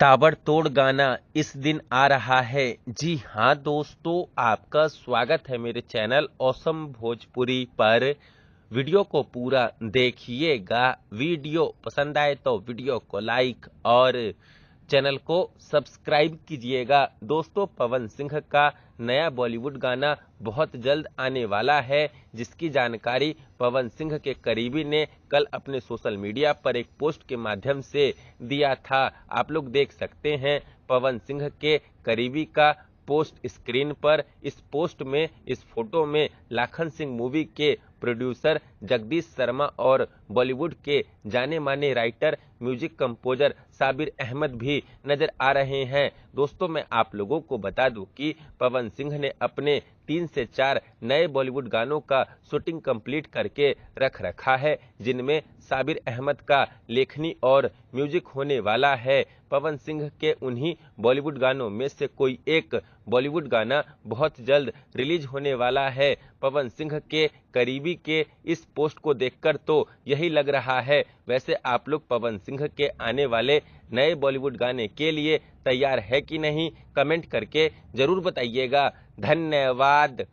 ताबड़तोड़ गाना इस दिन आ रहा है। जी हाँ दोस्तों, आपका स्वागत है मेरे चैनल ऑसम भोजपुरी पर। वीडियो को पूरा देखिएगा। वीडियो पसंद आए तो वीडियो को लाइक और चैनल को सब्सक्राइब कीजिएगा। दोस्तों, पवन सिंह का नया बॉलीवुड गाना बहुत जल्द आने वाला है, जिसकी जानकारी पवन सिंह के करीबी ने कल अपने सोशल मीडिया पर एक पोस्ट के माध्यम से दिया था। आप लोग देख सकते हैं पवन सिंह के करीबी का पोस्ट स्क्रीन पर। इस पोस्ट में, इस फोटो में लाखन सिंह मूवी के प्रोड्यूसर जगदीश शर्मा और बॉलीवुड के जाने माने writer, music composer Sabir Ahmed भी नजर आ रहे हैं। दोस्तों, मैं आप लोगों को बता दूं कि पवन सिंह ने अपने 3 से 4 नए बॉलीवुड गानों का शूटिंग कंप्लीट करके रख रखा है, जिनमें साबिर अहमद का लेखनी और म्यूजिक होने वाला है। पवन सिंह के उन्हीं बॉलीवुड गानों में से कोई एक बॉलीवुड गाना बहुत जल्द रिलीज होने वाला है। पवन सिंह के करीबी के इस पोस्ट को देखकर तो यही लग रहा है। वैसे आप लोग पवन सिंह के आने वाले नए बॉलीवुड गाने के लिए तैयार है कि नहीं, कमेंट करके जरूर बताइएगा। धन्यवाद।